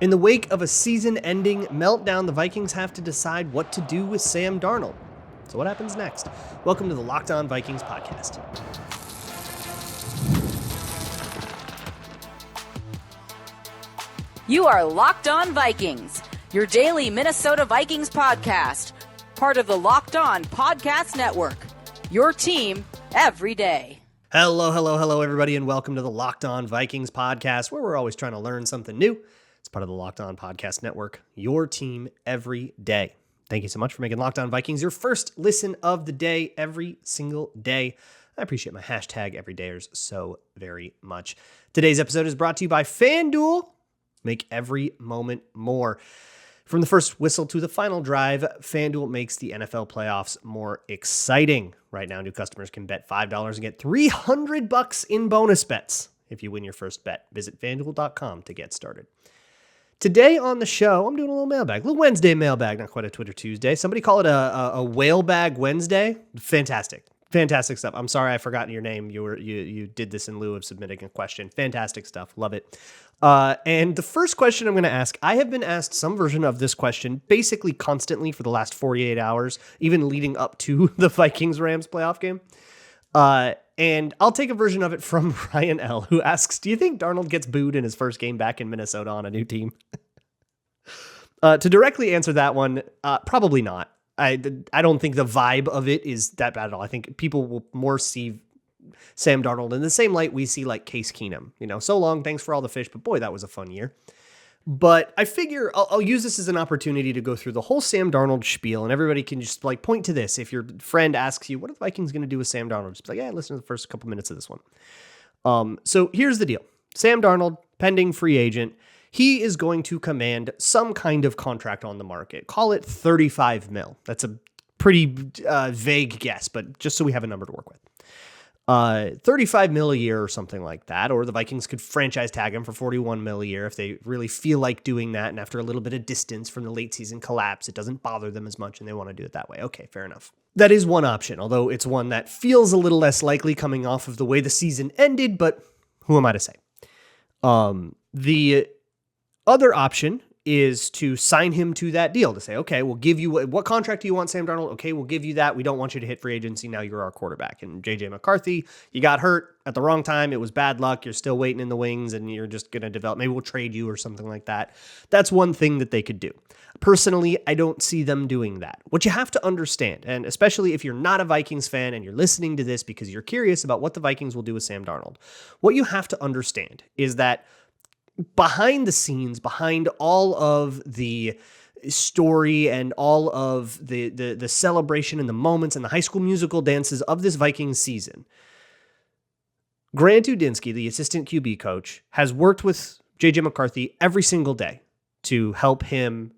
In the wake of a season-ending meltdown, the Vikings have to decide what to do with Sam Darnold. So what happens next? Welcome to the Locked On Vikings podcast. You are Locked On Vikings, your daily Minnesota Vikings podcast, part of the Locked On Podcast Network, your team every day. Hello, everybody, and welcome to the Locked On Vikings podcast, where we're always trying to learn something new. It's part of the Locked On Podcast Network, your team every day. Thank you so much for making Locked On Vikings your first listen of the day every single day. I appreciate my hashtag everydayers so very much. Today's episode is brought to you by FanDuel. Make every moment more. From the first whistle to the final drive, FanDuel makes the NFL playoffs more exciting. Right now, new customers can bet $5 and get $300 in bonus bets if you win your first bet. Visit FanDuel.com to get started. Today on the show, I'm doing a little mailbag, a little Wednesday mailbag, not quite a Twitter Tuesday. Somebody call it a whale bag Wednesday. Fantastic stuff. I'm sorry I forgotten your name. You did this in lieu of submitting a question. Fantastic stuff. Love it. And the first question I'm going to ask, I have been asked some version of this question basically constantly for the last 48 hours, even leading up to the Vikings-Rams playoff game. And I'll take a version of it from Ryan L., who asks, do you think Darnold gets booed in his first game back in Minnesota on a new team? To directly answer that one, probably not. I don't think the vibe of it is that bad at all. I think people will more see Sam Darnold in the same light we see like Case Keenum. You know, so long, thanks for all the fish, but boy, that was a fun year. But I figure I'll use this as an opportunity to go through the whole Sam Darnold spiel, and everybody can just like point to this. If your friend asks you, what are the Vikings going to do with Sam Darnold? Just be like, yeah, listen to the first couple minutes of this one. So here's the deal. Sam Darnold, pending free agent, he is going to command some kind of contract on the market. Call it $35 million. That's a pretty vague guess, but just so we have a number to work with. $35 million a year or something like that, or the Vikings could franchise tag him for $41 million a year if they really feel like doing that. And after a little bit of distance from the late season collapse, it doesn't bother them as much and they want to do it that way. Okay, fair enough. That is one option, although it's one that feels a little less likely coming off of the way the season ended, but who am I to say? The other option is to sign him to that deal, to say, okay, we'll give you, what contract do you want, Sam Darnold? Okay, we'll give you that. We don't want you to hit free agency. Now you're our quarterback. And McCarthy, you got hurt at the wrong time. It was bad luck. You're still waiting in the wings and you're just going to develop. Maybe we'll trade you or something like that. That's one thing that they could do. Personally, I don't see them doing that. What you have to understand, and especially if you're not a Vikings fan and you're listening to this because you're curious about what the Vikings will do with Sam Darnold, what you have to understand is that behind the scenes, behind all of the story and all of the celebration and the moments and the High School Musical dances of this Vikings season, Grant Udinsky, the assistant QB coach, has worked with JJ McCarthy every single day to help him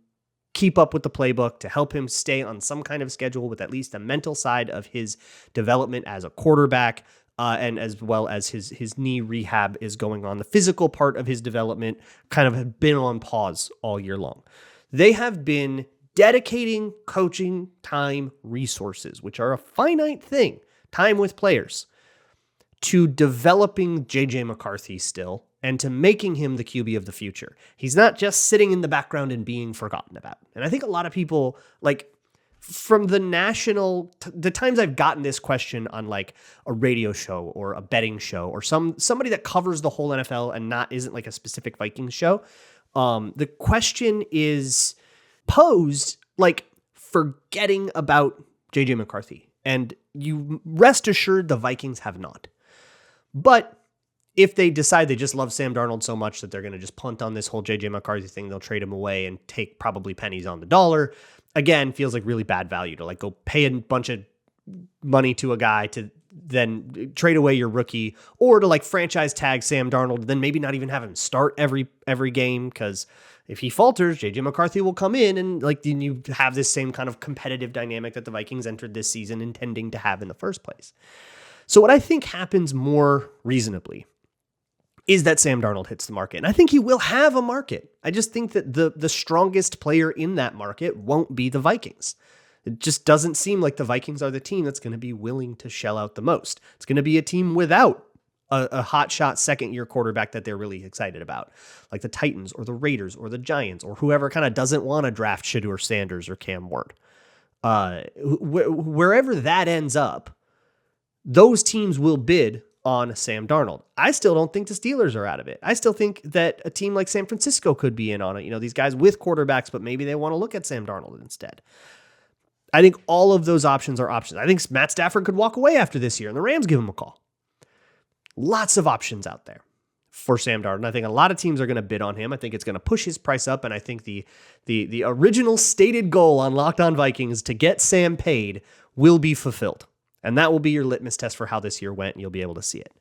keep up with the playbook, to help him stay on some kind of schedule with at least the mental side of his development as a quarterback. And as well as his knee rehab is going on. The physical part of his development kind of have been on pause all year long. They have been dedicating coaching time resources, which are a finite thing, time with players, to developing JJ McCarthy still and to making him the QB of the future. He's not just sitting in the background and being forgotten about. And I think a lot of people from the the times I've gotten this question on like a radio show or a betting show or somebody that covers the whole NFL and isn't like a specific Vikings show, the question is posed like forgetting about JJ McCarthy. And you rest assured the Vikings have not. But if they decide they just love Sam Darnold so much that they're going to just punt on this whole JJ McCarthy thing, they'll trade him away and take probably pennies on the dollar. Again, feels like really bad value to like go pay a bunch of money to a guy to then trade away your rookie, or to like franchise tag Sam Darnold, then maybe not even have him start every game, because if he falters, JJ McCarthy will come in and like then you have this same kind of competitive dynamic that the Vikings entered this season intending to have in the first place. So what I think happens more reasonably is that Sam Darnold hits the market. And I think he will have a market. I just think that the strongest player in that market won't be the Vikings. It just doesn't seem like the Vikings are the team that's going to be willing to shell out the most. It's going to be a team without a hot shot second year quarterback that they're really excited about, like the Titans or the Raiders or the Giants or whoever kind of doesn't want to draft Shedeur Sanders or Cam Ward. Wherever that ends up, those teams will bid on Sam Darnold. I still don't think the Steelers are out of it. I still think that a team like San Francisco could be in on it. You know, these guys with quarterbacks, but maybe they want to look at Sam Darnold instead. I think all of those options are options. I think Matt Stafford could walk away after this year and the Rams give him a call. Lots of options out there for Sam Darnold. I think a lot of teams are going to bid on him. I think it's going to push his price up. And I think the original stated goal on Locked On Vikings to get Sam paid will be fulfilled. And that will be your litmus test for how this year went, and you'll be able to see it.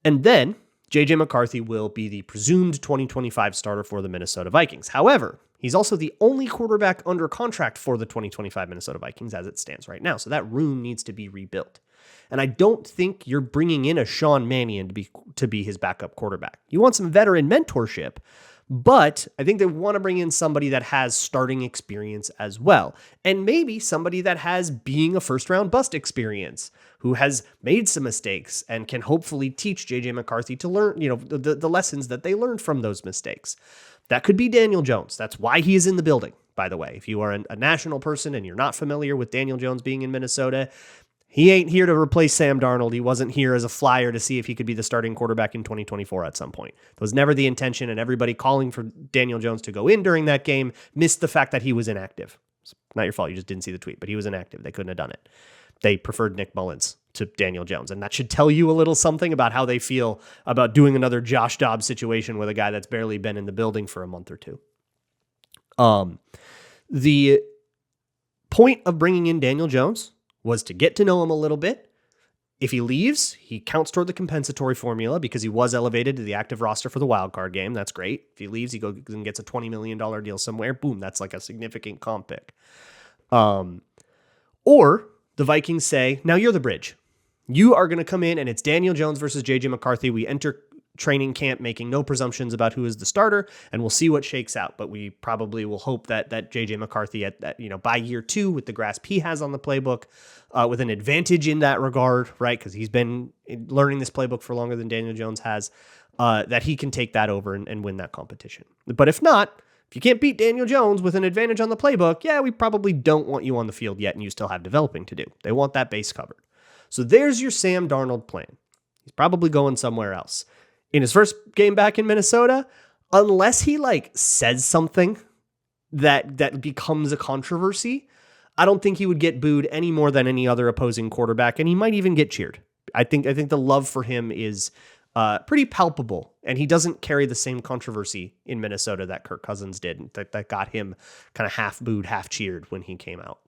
And then JJ McCarthy will be the presumed 2025 starter for the Minnesota Vikings. However, he's also the only quarterback under contract for the 2025 Minnesota Vikings as it stands right now. So that room needs to be rebuilt. And I don't think you're bringing in a Sean Mannion to be his backup quarterback. You want some veteran mentorship, but I think they want to bring in somebody that has starting experience as well. And maybe somebody that has being a first-round bust experience, who has made some mistakes and can hopefully teach JJ McCarthy to learn, the lessons that they learned from those mistakes. That could be Daniel Jones. That's why he is in the building, by the way. If you are a national person and you're not familiar with Daniel Jones being in Minnesota, he ain't here to replace Sam Darnold. He wasn't here as a flyer to see if he could be the starting quarterback in 2024 at some point. That was never the intention, and everybody calling for Daniel Jones to go in during that game missed the fact that he was inactive. It's not your fault. You just didn't see the tweet, but he was inactive. They couldn't have done it. They preferred Nick Mullins to Daniel Jones, and that should tell you a little something about how they feel about doing another Josh Dobbs situation with a guy that's barely been in the building for a month or two. The point of bringing in Daniel Jones was to get to know him a little bit. If he leaves, he counts toward the compensatory formula because he was elevated to the active roster for the wild card game. That's great. If he leaves, he goes and gets a $20 million deal somewhere. Boom, that's like a significant comp pick. Or the Vikings say, now you're the bridge. You are going to come in and it's Daniel Jones versus JJ McCarthy. We enter training camp making no presumptions about who is the starter, and we'll see what shakes out. But we probably will hope that JJ McCarthy by year 2 with the grasp he has on the playbook, with an advantage in that regard, right? Because he's been learning this playbook for longer than Daniel Jones has, that he can take that over and win that competition. But if not, if you can't beat Daniel Jones with an advantage on the playbook, we probably don't want you on the field yet, and you still have developing to do. They want that base covered. So there's your Sam Darnold plan. He's probably going somewhere else. In his first game back in Minnesota, unless he says something that becomes a controversy, I don't think he would get booed any more than any other opposing quarterback, and he might even get cheered. I think the love for him is pretty palpable, and he doesn't carry the same controversy in Minnesota that Kirk Cousins did, that got him kind of half booed, half cheered when he came out.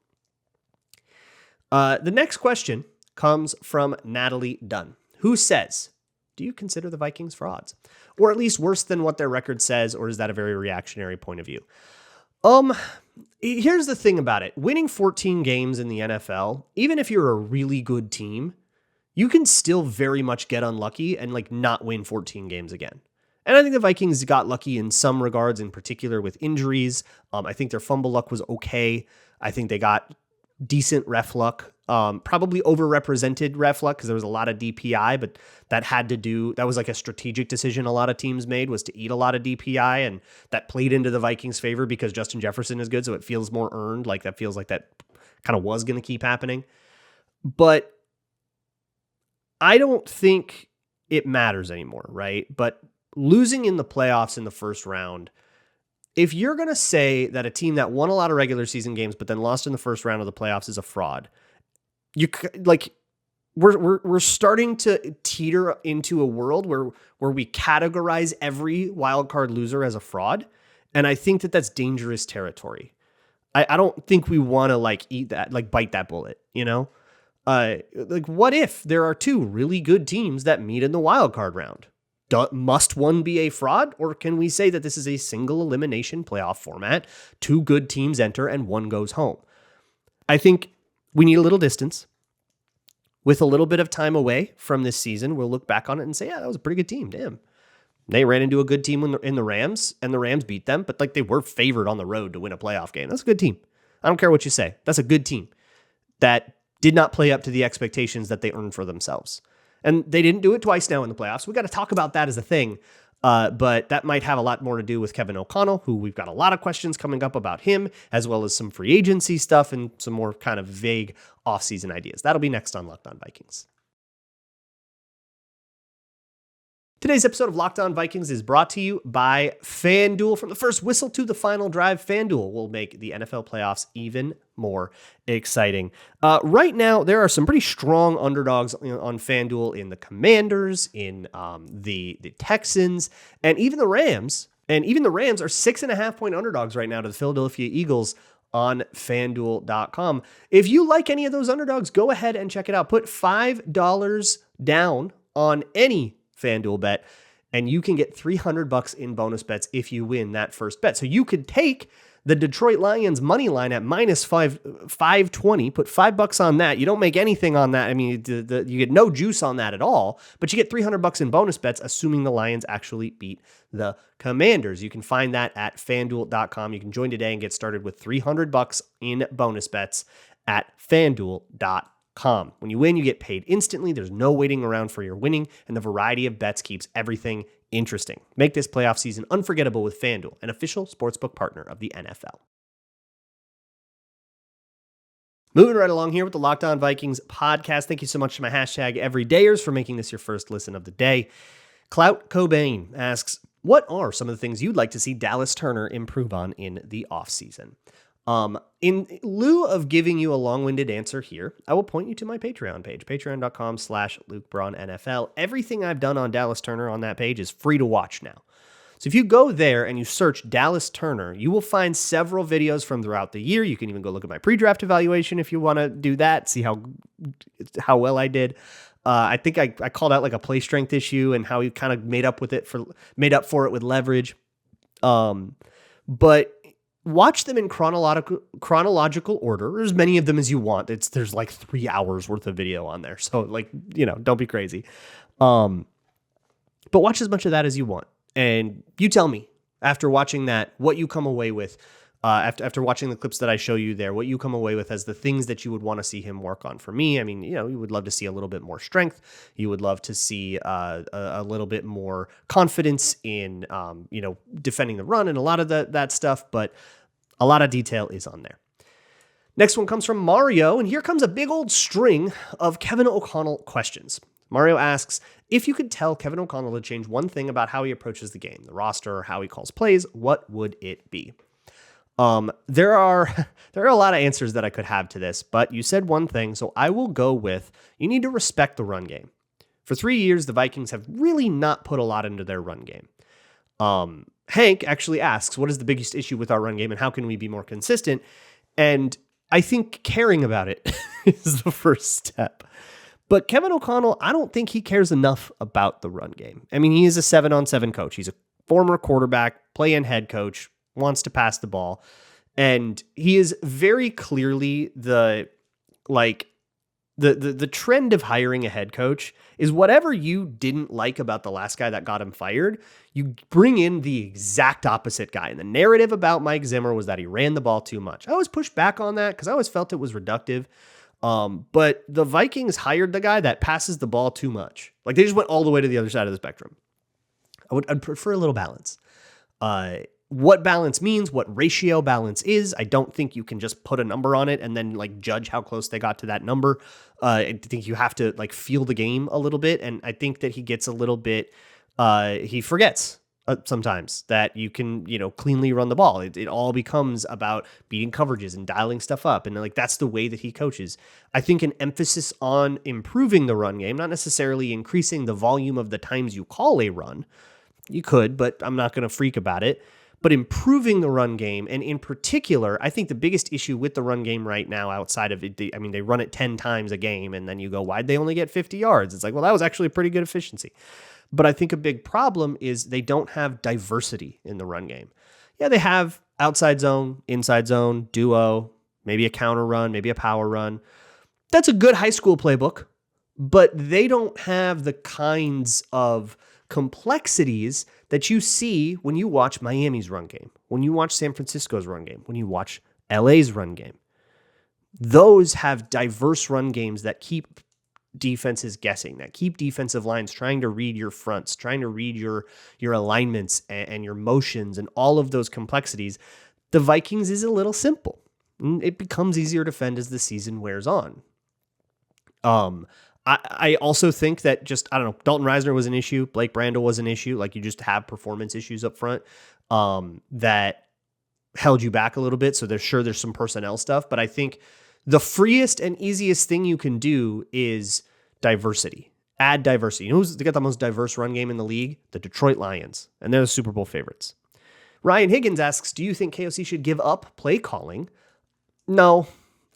The next question comes from Natalie Dunn, who says, do you consider the Vikings frauds? Or at least worse than what their record says, or is that a very reactionary point of view? Here's the thing about it. Winning 14 games in the NFL, even if you're a really good team, you can still very much get unlucky and not win 14 games again. And I think the Vikings got lucky in some regards, in particular with injuries. I think their fumble luck was okay. I think they got decent ref luck. Probably overrepresented ref luck because there was a lot of DPI, but that was a strategic decision a lot of teams made, was to eat a lot of DPI, and that played into the Vikings' favor because Justin Jefferson is good, so it feels more earned. That feels like that kind of was going to keep happening. But I don't think it matters anymore, right? But losing in the playoffs in the first round, if you're going to say that a team that won a lot of regular season games but then lost in the first round of the playoffs is a fraud, we're starting to teeter into a world where we categorize every wild card loser as a fraud, and I think that's dangerous territory. I don't think we want to eat that, bite that bullet, what if there are two really good teams that meet in the wild card round? Must one be a fraud, or can we say that this is a single elimination playoff format? Two good teams enter and one goes home. I think we need a little distance. With a little bit of time away from this season, we'll look back on it and say, that was a pretty good team. Damn. They ran into a good team in the Rams, and the Rams beat them, but they were favored on the road to win a playoff game. That's a good team. I don't care what you say. That's a good team that did not play up to the expectations that they earned for themselves. And they didn't do it twice now in the playoffs. We got to talk about that as a thing. But that might have a lot more to do with Kevin O'Connell, who we've got a lot of questions coming up about him, as well as some free agency stuff and some more kind of vague offseason ideas. That'll be next on Locked On Vikings. Today's episode of Locked On Vikings is brought to you by FanDuel. From the first whistle to the final drive, FanDuel will make the NFL playoffs even more exciting. Right now, there are some pretty strong underdogs on FanDuel in the Commanders, in the Texans, and even the Rams. And even the Rams are 6.5-point underdogs right now to the Philadelphia Eagles on FanDuel.com. If you like any of those underdogs, go ahead and check it out. Put $5 down on any FanDuel bet, and you can get $300 in bonus bets if you win that first bet. So you could take the Detroit Lions money line at minus 520, put $5 on that. You don't make anything on that. I mean, you get no juice on that at all, but you get $300 in bonus bets, assuming the Lions actually beat the Commanders. You can find that at FanDuel.com. You can join today and get started with $300 in bonus bets at FanDuel.com. When you win, you get paid instantly. There's no waiting around for your winning, and the variety of bets keeps everything interesting. Make this playoff season unforgettable with FanDuel, an official sportsbook partner of the NFL. Moving right along here with the Locked On Vikings podcast. Thank you so much to my hashtag everydayers for making this your first listen of the day. Clout Cobain asks, what are some of the things you'd like to see Dallas Turner improve on in the offseason? In lieu of giving you a long-winded answer here, I will point you to my Patreon page, patreon.com/LukeBraunNFL. Everything I've done on Dallas Turner on that page is free to watch now. So if you go there and you search Dallas Turner, you will find several videos from throughout the year. You can even go look at my pre-draft evaluation if you want to do that, see how well I did. I think I called out like a play strength issue and how he kind of made up for it with leverage. But watch them in chronological order, or as many of them as you want. There's like 3 hours worth of video on there. So don't be crazy. But watch as much of that as you want. And you tell me after watching that, what you come away with, after watching the clips that I show you there, what you come away with as the things that you would want to see him work on. For me, I mean, you would love to see a little bit more strength. You would love to see a little bit more confidence in, defending the run and a lot of that stuff. But a lot of detail is on there. Next one comes from Mario, and here comes a big old string of Kevin O'Connell questions. Mario asks, if you could tell Kevin O'Connell to change one thing about how he approaches the game, the roster, or how he calls plays, what would it be? There are a lot of answers that I could have to this, but you said one thing, so I will go with you need to respect the run game. For 3 years, the Vikings have really not put a lot into their run game. Hank actually asks, what is the biggest issue with our run game and how can we be more consistent? And I think caring about it is the first step. But Kevin O'Connell, I don't think he cares enough about the run game. I mean, he is a 7-on-7 coach. He's a former quarterback, play-in head coach, wants to pass the ball. And he is very clearly the trend of hiring a head coach is whatever you didn't like about the last guy that got him fired, you bring in the exact opposite guy. And the narrative about Mike Zimmer was that he ran the ball too much. I always pushed back on that because I always felt it was reductive. But the Vikings hired the guy that passes the ball too much. Like they just went all the way to the other side of the spectrum. I'd prefer a little balance. What balance means, what ratio balance is, I don't think you can just put a number on it and then judge how close they got to that number. I think you have to feel the game a little bit. And I think that he gets a little bit, he forgets sometimes that you can, cleanly run the ball. It all becomes about beating coverages and dialing stuff up. And that's the way that he coaches. I think an emphasis on improving the run game, not necessarily increasing the volume of the times you call a run. You could, but I'm not going to freak about it. But improving the run game, and in particular, I think the biggest issue with the run game right now outside of it, they run it 10 times a game, and then you go, why'd they only get 50 yards? It's like, well, that was actually a pretty good efficiency. But I think a big problem is they don't have diversity in the run game. Yeah, they have outside zone, inside zone, duo, maybe a counter run, maybe a power run. That's a good high school playbook, but they don't have the kinds of complexities that you see when you watch Miami's run game, when you watch San Francisco's run game, when you watch LA's run game. Those have diverse run games that keep defenses guessing, that keep defensive lines trying to read your fronts, trying to read your alignments and your motions and all of those complexities, the Vikings is a little simple. It becomes easier to defend as the season wears on. I also think that just, I don't know, Dalton Reisner was an issue. Blake Brandel was an issue. Like, you just have performance issues up front that held you back a little bit. So there's some personnel stuff, but I think the freest and easiest thing you can do is diversity. Add diversity. You know who's got the most diverse run game in the league? The Detroit Lions, and they're the Super Bowl favorites. Ryan Higgins asks, do you think KOC should give up play calling? No,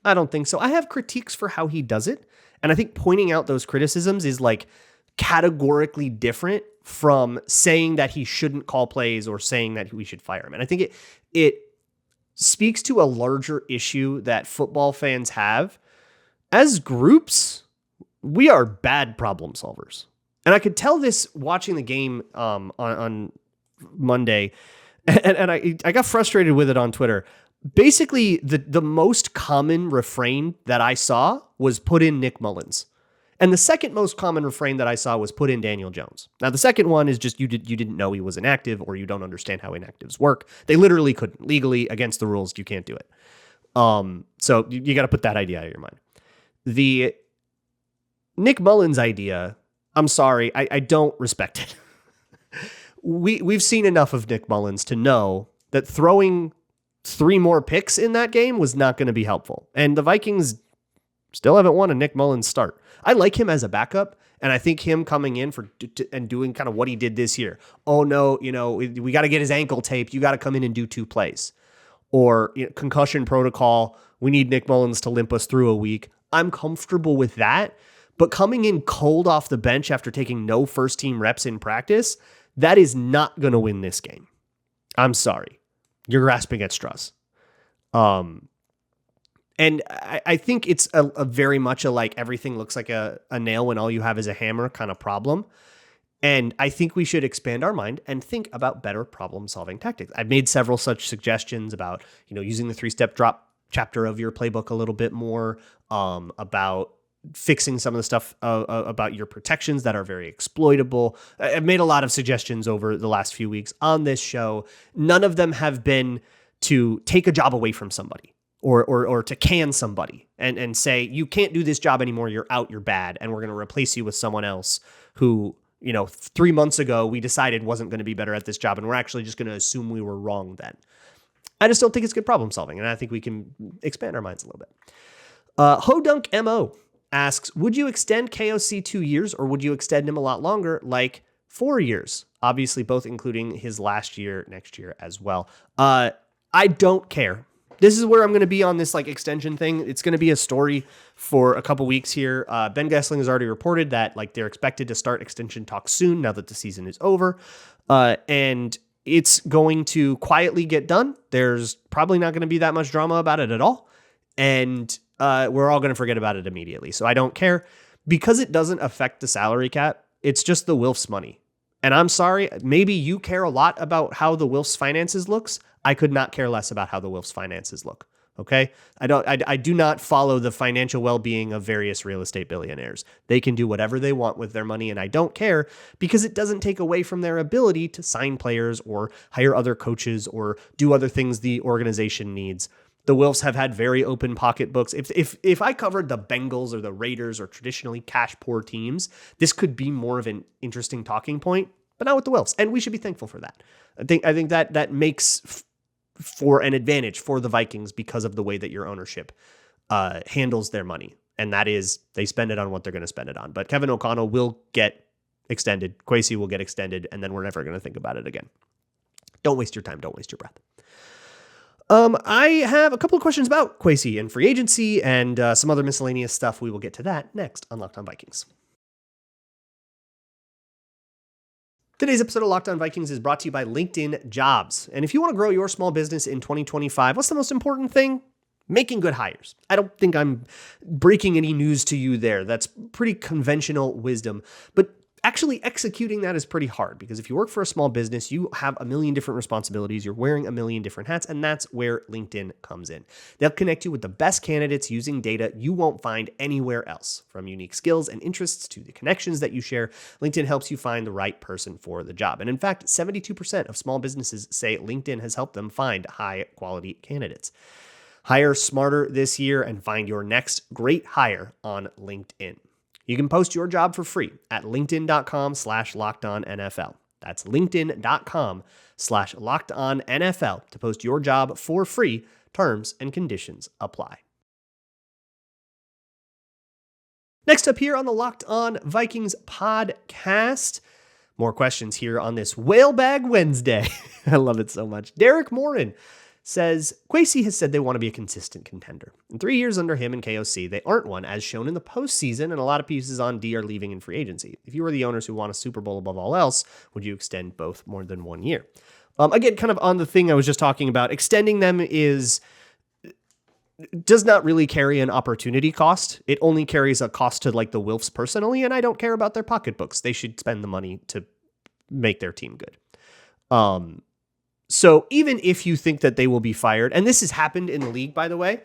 I don't think so. I have critiques for how he does it, and I think pointing out those criticisms is like categorically different from saying that he shouldn't call plays or saying that we should fire him. And I think it speaks to a larger issue that football fans have. As groups, we are bad problem solvers. And I could tell this watching the game on Monday, and I got frustrated with it on Twitter. Basically, the most common refrain that I saw was put in Nick Mullins. And the second most common refrain that I saw was put in Daniel Jones. Now, the second one is just you didn't know he was inactive, or you don't understand how inactives work. They literally couldn't. Legally, against the rules, you can't do it. So you got to put that idea out of your mind. The Nick Mullins idea, I'm sorry, I don't respect it. We've seen enough of Nick Mullins to know that throwing 3 more picks in that game was not going to be helpful. And the Vikings still haven't won a Nick Mullins start. I like him as a backup, and I think him coming in and doing kind of what he did this year. Oh no, we got to get his ankle taped. You got to come in and do 2 plays. Or concussion protocol. We need Nick Mullins to limp us through a week. I'm comfortable with that. But coming in cold off the bench after taking no first team reps in practice, that is not going to win this game. I'm sorry. You're grasping at straws. And I think it's a very much a like everything looks like a nail when all you have is a hammer kind of problem. And I think we should expand our mind and think about better problem-solving tactics. I've made several such suggestions about, using the 3-step drop chapter of your playbook a little bit more, about fixing some of the stuff about your protections that are very exploitable. I've made a lot of suggestions over the last few weeks on this show. None of them have been to take a job away from somebody. Or to can somebody and say, you can't do this job anymore, you're out, you're bad, and we're going to replace you with someone else who, 3 months ago we decided wasn't going to be better at this job, and we're actually just going to assume we were wrong then. I just don't think it's good problem solving, and I think we can expand our minds a little bit. Hodunk MO asks, would you extend KOC 2 years, or would you extend him a lot longer, like 4 years? Obviously, both including his last year next year as well. I don't care. This is where I'm going to be on this extension thing. It's going to be a story for a couple weeks here. Ben Gessling has already reported that they're expected to start extension talks soon now that the season is over. And it's going to quietly get done. There's probably not going to be that much drama about it at all. And we're all going to forget about it immediately. So I don't care. Because it doesn't affect the salary cap, it's just the Wilfs money. And I'm sorry, maybe you care a lot about how the Wilfs finances looks. I could not care less about how the Wilfs finances look. Okay. I do not follow the financial well-being of various real estate billionaires. They can do whatever they want with their money, and I don't care because it doesn't take away from their ability to sign players or hire other coaches or do other things the organization needs. The Wilfs have had very open pocketbooks. If I covered the Bengals or the Raiders or traditionally cash poor teams, this could be more of an interesting talking point, but not with the Wilfs. And we should be thankful for that. I think that makes for an advantage for the Vikings because of the way that your ownership handles their money. And that is they spend it on what they're going to spend it on. But Kevin O'Connell will get extended. Kwesi will get extended, and then we're never going to think about it again. Don't waste your time. Don't waste your breath. I have a couple of questions about Kwesi and free agency and some other miscellaneous stuff. We will get to that next on Locked On Vikings. Today's episode of Locked On Vikings is brought to you by LinkedIn Jobs. And if you want to grow your small business in 2025, what's the most important thing? Making good hires. I don't think I'm breaking any news to you there. That's pretty conventional wisdom. But actually executing that is pretty hard, because if you work for a small business, you have a million different responsibilities. You're wearing a million different hats, and that's where LinkedIn comes in. They'll connect you with the best candidates using data you won't find anywhere else. From unique skills and interests to the connections that you share, LinkedIn helps you find the right person for the job. And in fact, 72% of small businesses say LinkedIn has helped them find high quality candidates. Hire smarter this year and find your next great hire on LinkedIn. You can post your job for free at linkedin.com/lockedonnfl. That's linkedin.com/lockedonnfl to post your job for free. Terms and conditions apply. Next up here on the Locked On Vikings podcast, more questions here on this Whalebag Wednesday. I love it so much. Derek Morin says, Kwesi has said they want to be a consistent contender. In 3 years under him in KOC, they aren't one, as shown in the postseason, and a lot of pieces on D are leaving in free agency. If you were the owners who want a Super Bowl above all else, would you extend both more than 1 year? Again, kind of on the thing I was just talking about, extending them does not really carry an opportunity cost. It only carries a cost to like the Wilfs personally, and I don't care about their pocketbooks. They should spend the money to make their team good. So even if you think that they will be fired, and this has happened in the league, by the way,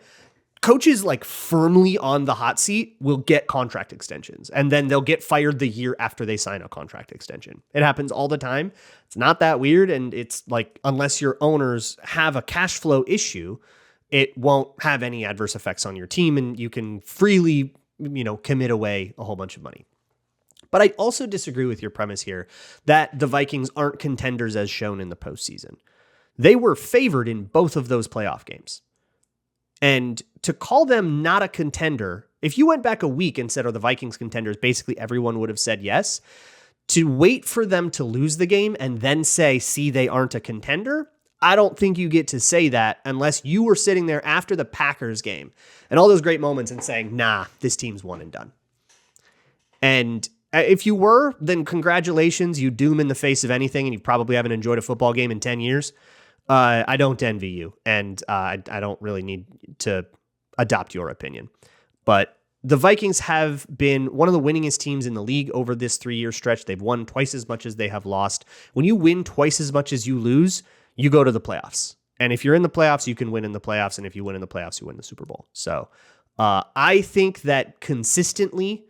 coaches like firmly on the hot seat will get contract extensions, and then they'll get fired the year after they sign a contract extension. It happens all the time. It's not that weird. And it's like, unless your owners have a cash flow issue, it won't have any adverse effects on your team, and you can freely, commit away a whole bunch of money. But I also disagree with your premise here that the Vikings aren't contenders as shown in the postseason. They were favored in both of those playoff games. And to call them not a contender, if you went back a week and said, are the Vikings contenders, basically everyone would have said yes. To wait for them to lose the game and then say, see, they aren't a contender, I don't think you get to say that unless you were sitting there after the Packers game and all those great moments and saying, nah, this team's one and done. And if you were, then congratulations, you doom in the face of anything, and you probably haven't enjoyed a football game in 10 years. I don't envy you, and I don't really need to adopt your opinion. But the Vikings have been one of the winningest teams in the league over this 3-year stretch. They've won twice as much as they have lost. When you win twice as much as you lose, you go to the playoffs. And if you're in the playoffs, you can win in the playoffs. And if you win in the playoffs, you win the Super Bowl. So I think that consistently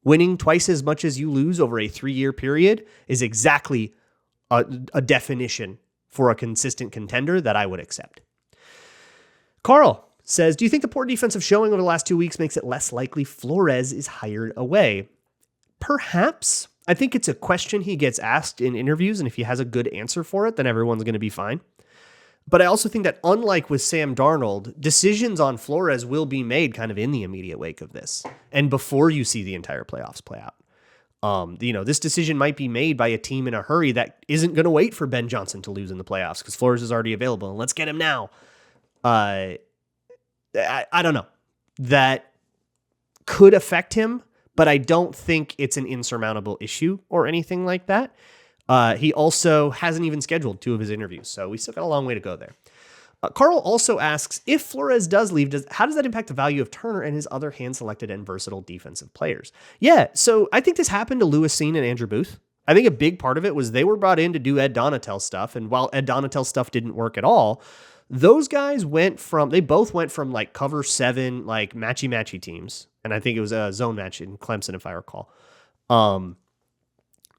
winning twice as much as you lose over a 3-year period is exactly a definition for a consistent contender that I would accept. Carl says, do you think the poor defensive showing over the last 2 weeks makes it less likely Flores is hired away? Perhaps. I think it's a question he gets asked in interviews, and if he has a good answer for it, then everyone's going to be fine. But I also think that unlike with Sam Darnold, decisions on Flores will be made kind of in the immediate wake of this and before you see the entire playoffs play out. This decision might be made by a team in a hurry that isn't going to wait for Ben Johnson to lose in the playoffs because Flores is already available and let's get him now. I don't know. That could affect him, but I don't think it's an insurmountable issue or anything like that. He also hasn't even scheduled 2 of his interviews, so we still got a long way to go there. Carl also asks, if Flores does leave, how does that impact the value of Turner and his other hand-selected and versatile defensive players? Yeah, so I think this happened to Lewis Seen and Andrew Booth. I think a big part of it was they were brought in to do Ed Donatel stuff, and while Ed Donatel stuff didn't work at all, those guys both went from like cover 7, like matchy teams, and I think it was a zone match in Clemson, if I recall,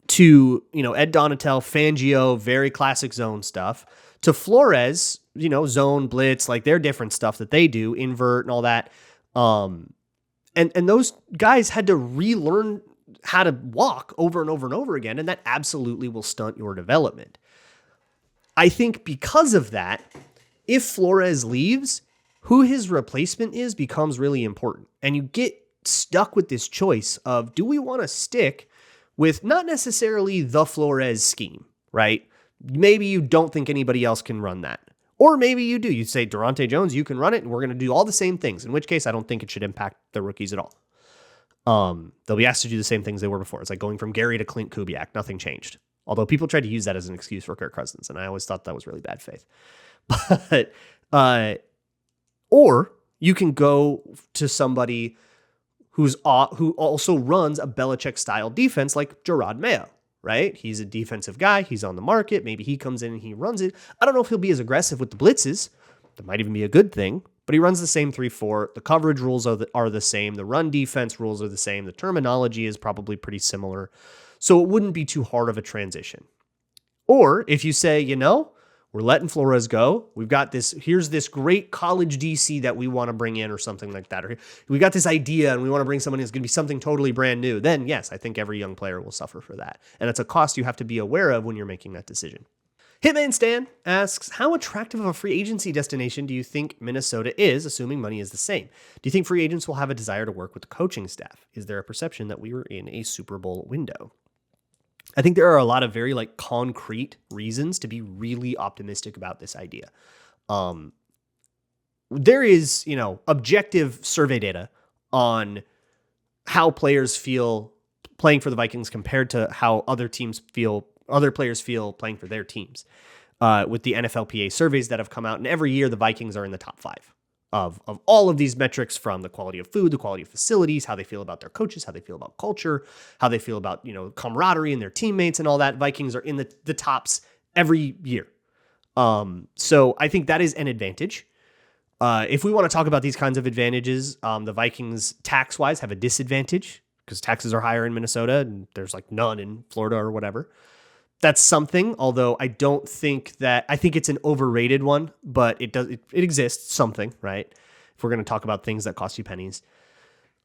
to, Ed Donatel, Fangio, very classic zone stuff, to Flores, zone, blitz, like their different stuff that they do, invert and all that. And those guys had to relearn how to walk over and over and over again, and that absolutely will stunt your development. I think because of that, if Flores leaves, who his replacement is becomes really important. And you get stuck with this choice of, do we want to stick with not necessarily the Flores scheme, right? Maybe you don't think anybody else can run that. Or maybe you do. You say, Durante Jones, you can run it, and we're going to do all the same things, in which case I don't think it should impact the rookies at all. They'll be asked to do the same things they were before. It's like going from Gary to Clint Kubiak. Nothing changed. Although people tried to use that as an excuse for Kirk Cousins, and I always thought that was really bad faith. But, or you can go to somebody who also runs a Belichick-style defense like Gerard Mayo, right? He's a defensive guy. He's on the market. Maybe he comes in and he runs it. I don't know if he'll be as aggressive with the blitzes. That might even be a good thing. But he runs the same 3-4. The coverage rules are the same. The run defense rules are the same. The terminology is probably pretty similar. So it wouldn't be too hard of a transition. Or if you say, we're letting Flores go. We've got here's this great college DC that we want to bring in or something like that. Or we got this idea and we want to bring someone who's going to be something totally brand new. Then yes, I think every young player will suffer for that. And it's a cost you have to be aware of when you're making that decision. Hitman Stan asks, how attractive of a free agency destination do you think Minnesota is, assuming money is the same? Do you think free agents will have a desire to work with the coaching staff? Is there a perception that we were in a Super Bowl window? I think there are a lot of very concrete reasons to be really optimistic about this idea. There is, objective survey data on how players feel playing for the Vikings compared to how other players feel playing for their teams. With the NFLPA surveys that have come out, and every year the Vikings are in the top 5 of all of these metrics, from the quality of food, the quality of facilities, how they feel about their coaches, how they feel about culture, how they feel about, camaraderie and their teammates and all that. Vikings are in the tops every year. So I think that is an advantage. If we want to talk about these kinds of advantages, the Vikings tax-wise have a disadvantage because taxes are higher in Minnesota and there's none in Florida or whatever. That's something, although I think it's an overrated one, but it exists, something, right? If we're going to talk about things that cost you pennies.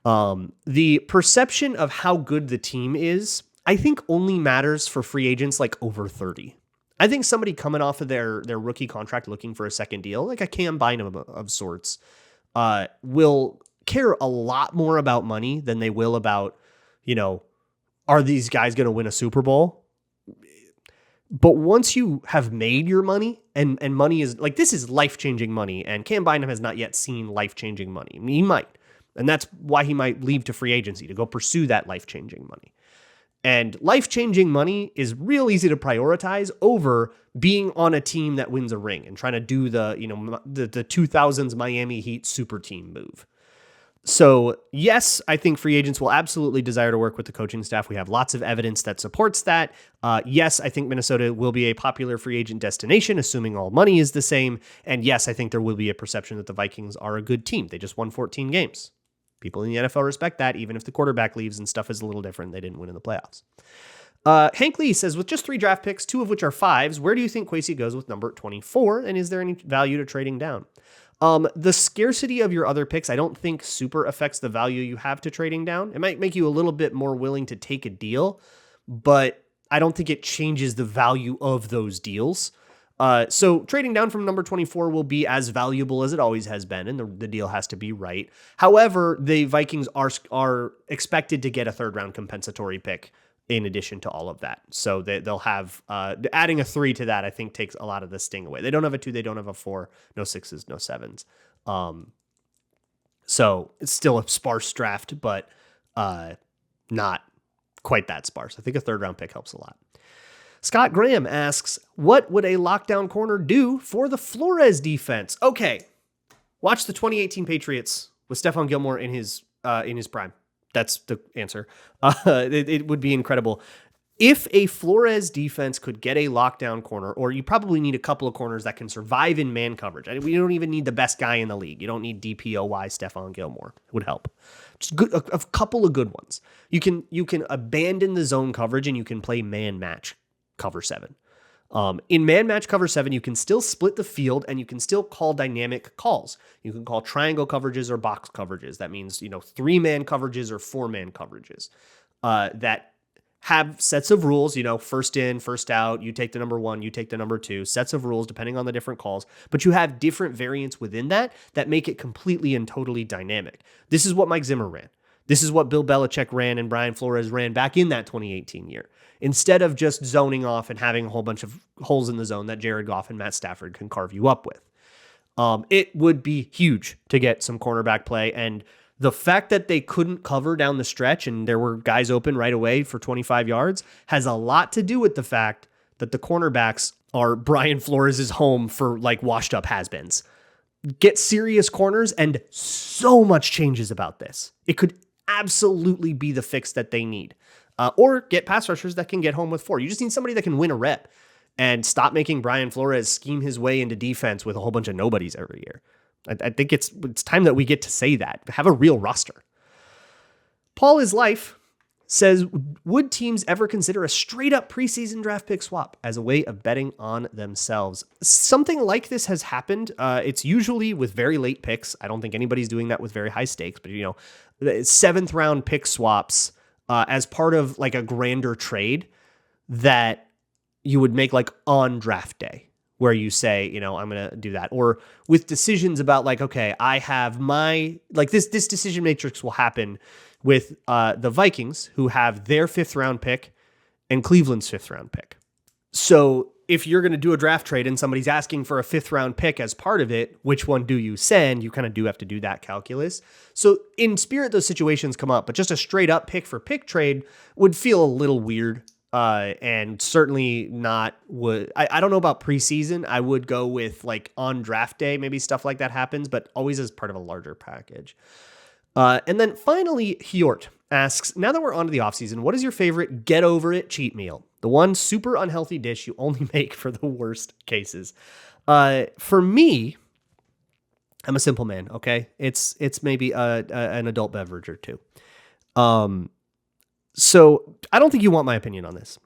The perception of how good the team is, I think only matters for free agents over 30. I think somebody coming off of their rookie contract looking for a second deal, like a Cam Bynum of sorts, will care a lot more about money than they will about, are these guys going to win a Super Bowl? But once you have made your money, and money is this is life-changing money, and Cam Bynum has not yet seen life-changing money. I mean, he might, and that's why he might leave to free agency to go pursue that life-changing money. And life-changing money is real easy to prioritize over being on a team that wins a ring and trying to do the 2000s Miami Heat super team move. So yes, I think free agents will absolutely desire to work with the coaching staff. We have lots of evidence that supports that. Yes, I think Minnesota will be a popular free agent destination, assuming all money is the same. And yes, I think there will be a perception that the Vikings are a good team. They just won 14 games. People in the NFL respect that, even if the quarterback leaves and stuff is a little different. They didn't win in the playoffs. Hank Lee says, with just 3 draft picks, 2 of which are 5s, where do you think Kwesi goes with number 24? And is there any value to trading down? The scarcity of your other picks, I don't think super affects the value you have to trading down. It might make you a little bit more willing to take a deal, but I don't think it changes the value of those deals. So trading down from number 24 will be as valuable as it always has been, and the deal has to be right. However, the Vikings are expected to get a 3rd-round compensatory pick in addition to all of that. So they'll have, adding a 3 to that, I think, takes a lot of the sting away. They don't have a 2, they don't have a 4, no 6s, no 7s. So it's still a sparse draft, but not quite that sparse. I think a 3rd-round pick helps a lot. Scott Graham asks, what would a lockdown corner do for the Flores defense? Okay, watch the 2018 Patriots with Stephon Gilmore in his prime. That's the answer. It would be incredible. If a Flores defense could get a lockdown corner, or you probably need a couple of corners that can survive in man coverage. We don't even need the best guy in the league. You don't need DPOY Stephon Gilmore. It would help. Just a couple of good ones. You can abandon the zone coverage and you can play man match cover 7. In man match cover 7, you can still split the field and you can still call dynamic calls. You can call triangle coverages or box coverages. That means, 3-man coverages or 4-man coverages that have sets of rules, first in, first out, you take the number 1, you take the number 2, sets of rules depending on the different calls, but you have different variants within that make it completely and totally dynamic. This is what Mike Zimmer ran. This is what Bill Belichick ran and Brian Flores ran back in that 2018 year. Instead of just zoning off and having a whole bunch of holes in the zone that Jared Goff and Matt Stafford can carve you up with. It would be huge to get some cornerback play. And the fact that they couldn't cover down the stretch and there were guys open right away for 25 yards has a lot to do with the fact that the cornerbacks are Brian Flores' home for washed up has-beens. Get serious corners and so much changes about this. It could absolutely be the fix that they need. Or get pass rushers that can get home with 4. You just need somebody that can win a rep and stop making Brian Flores scheme his way into defense with a whole bunch of nobodies every year. I think it's time that we get to say that. Have a real roster. Paul is Life says, would teams ever consider a straight up preseason draft pick swap as a way of betting on themselves? Something like this has happened. It's usually with very late picks. I don't think anybody's doing that with very high stakes, but 7th round pick swaps as part of like a grander trade that you would make like on draft day, where you say, I'm going to do that. Or with decisions about like, okay, I have this decision matrix will happen with the Vikings, who have their 5th round pick and Cleveland's 5th round pick. So if you're going to do a draft trade and somebody's asking for a 5th round pick as part of it, which one do you send? You kind of do have to do that calculus. So in spirit, those situations come up, but just a straight up pick for pick trade would feel a little weird. And certainly not I don't know about preseason. I would go with like on draft day, maybe stuff like that happens, but always as part of a larger package. And then finally, Hjort asks, now that we're on to the offseason, what is your favorite get over it cheat meal? The one super unhealthy dish you only make for the worst cases. For me, I'm a simple man. Okay. It's maybe an adult beverage or two. So I don't think you want my opinion on this.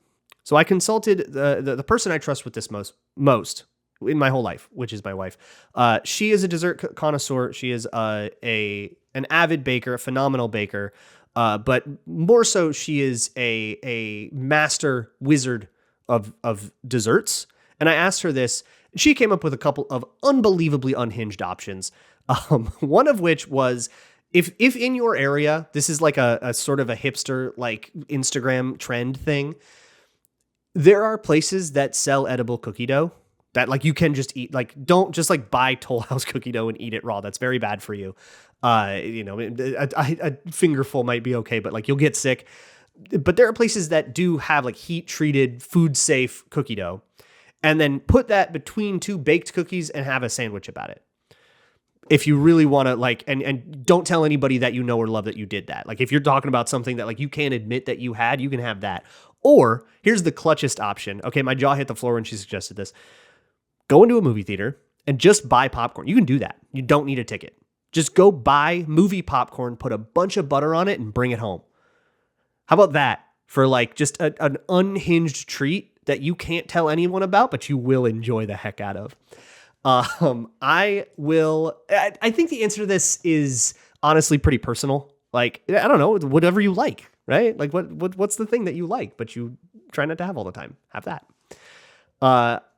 So I consulted the person I trust with this most in my whole life, which is my wife. She is a dessert connoisseur. She is an avid baker, a phenomenal baker. But more so, she is a master wizard of desserts. And I asked her this. She came up with a couple of unbelievably unhinged options. One of which was, if in your area, this is like a sort of a hipster, like Instagram trend thing, there are places that sell edible cookie dough that like you can just eat. Like, don't just like buy Toll House cookie dough and eat it raw. That's very bad for you. A fingerful might be okay, but like you'll get sick. But there are places that do have like heat treated, food safe cookie dough, and then put that between 2 baked cookies and have a sandwich about it. If you really want to like, and don't tell anybody that you know or love that you did that. Like if you're talking about something that like you can't admit that you had, you can have that. Or here's the clutchest option. Okay, my jaw hit the floor when she suggested this. Go into a movie theater and just buy popcorn. You can do that. You don't need a ticket. Just go buy movie popcorn, put a bunch of butter on it, and bring it home. How about that for like just an unhinged treat that you can't tell anyone about, but you will enjoy the heck out of? I think the answer to this is honestly pretty personal. Like, I don't know, whatever you like, right? Like what's the thing that you like, but you try not to have all the time? Have that.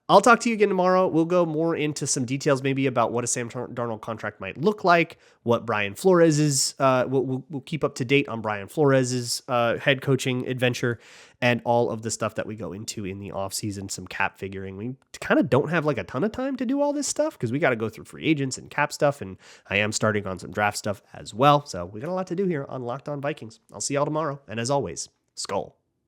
I'll talk to you again tomorrow. We'll go more into some details maybe about what a Sam Darnold contract might look like, what Brian Flores is. We'll keep up to date on Brian Flores' head coaching adventure and all of the stuff that we go into in the offseason, some cap figuring. We kind of don't have like a ton of time to do all this stuff because we got to go through free agents and cap stuff, and I am starting on some draft stuff as well. So we got a lot to do here on Locked On Vikings. I'll see y'all tomorrow. And as always, Skull.